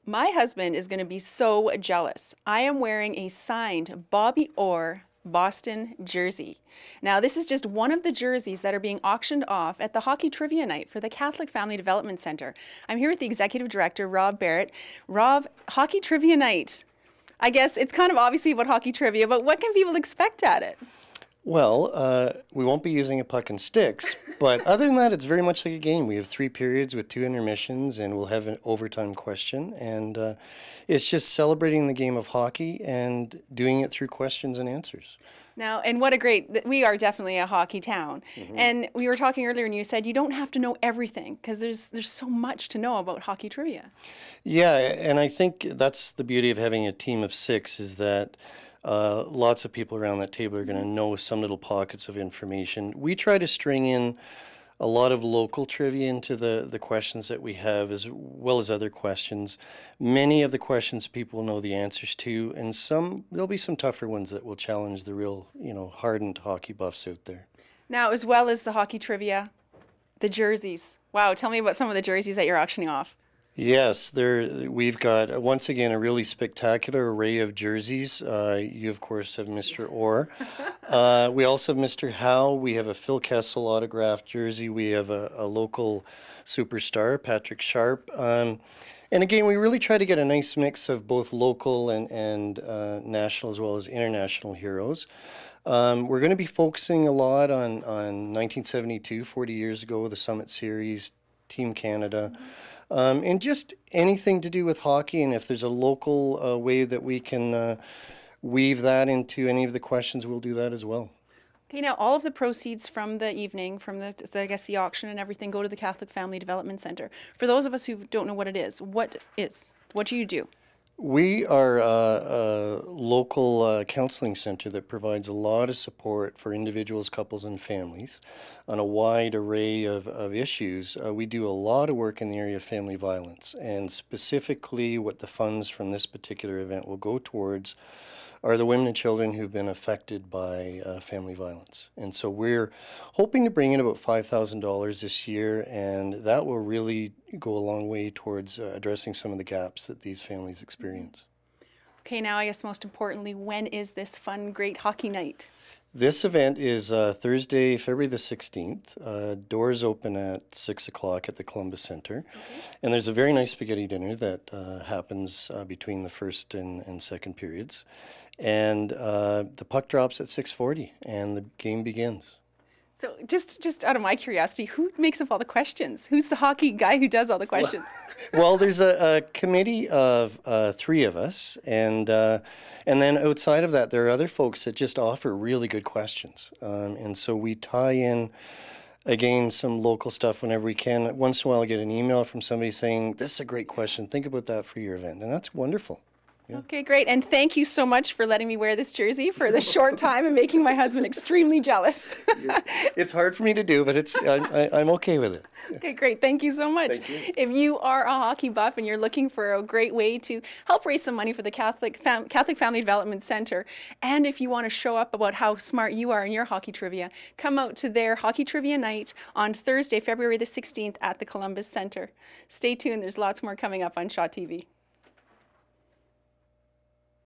My husband is going to be so jealous. I am wearing a signed Bobby Orr Boston jersey. Now, this is just one of the jerseys that are being auctioned off at the Hockey Trivia Night for the Catholic Family Development Center. I'm here with the Executive Director, Rob Barrett. Rob, Hockey Trivia Night. I guess it's kind of obviously about hockey trivia, but what can people expect at it? Well, we won't be using a puck and sticks, but other than that, it's very much like a game. We have 3 periods with 2 intermissions, and we'll have an overtime question. And it's just celebrating the game of hockey and doing it through questions and answers. Now, and what a great, we are definitely a hockey town. And we were talking earlier and you said you don't have to know everything because there's so much to know about hockey trivia. Yeah, and I think that's the beauty of having a team of 6 is that lots of people around that table are going to know some little pockets of information. We try to string in a lot of local trivia into the questions that we have, as well as other questions. Many of the questions people know the answers to, and there'll be some tougher ones that will challenge the real, hardened hockey buffs out there. Now, as well as the hockey trivia, the jerseys. Wow, tell me about some of the jerseys that you're auctioning off. Yes, we've got, once again, a really spectacular array of jerseys. You, of course, have Mr. Orr. We also have Mr. Howe. We have a Phil Kessel autographed jersey. We have a local superstar, Patrick Sharp. And again, we really try to get a nice mix of both local and national as well as international heroes. We're going to be focusing a lot on 1972, 40 years ago, the Summit Series, Team Canada. And just anything to do with hockey, and if there's a local way that we can weave that into any of the questions, we'll do that as well. Okay, now all of the proceeds from the evening, from the auction and everything, go to the Catholic Family Development Center. For those of us who don't know what it is, what do you do? We are a local counseling center that provides a lot of support for individuals, couples, and families on a wide array of issues. We do a lot of work in the area of family violence, and specifically what the funds from this particular event will go towards are the women and children who've been affected by family violence. And so we're hoping to bring in about $5,000 this year, and that will really go a long way towards addressing some of the gaps that these families experience. Okay, now I guess most importantly, when is this fun, great hockey night? This event is Thursday, February the 16th. Doors open at 6 o'clock at the Columbus Center. Okay. And there's a very nice spaghetti dinner that happens between the first and second periods. And the puck drops at 6:40 and the game begins. So just out of my curiosity, who makes up all the questions? Who's the hockey guy who does all the questions? Well, there's a committee of 3 of us, and then outside of that, there are other folks that just offer really good questions. And so we tie in, again, some local stuff whenever we can. Once in a while, I get an email from somebody saying, "This is a great question. Think about that for your event," and that's wonderful. Yeah. Okay, great. And thank you so much for letting me wear this jersey for the short time and making my husband extremely jealous. It's hard for me to do, but I'm okay with it. Okay, great. Thank you so much. Thank you. If you are a hockey buff and you're looking for a great way to help raise some money for the Catholic Family Development Center, and if you want to show up about how smart you are in your hockey trivia, come out to their Hockey Trivia Night on Thursday, February the 16th at the Columbus Center. Stay tuned. There's lots more coming up on Shaw TV.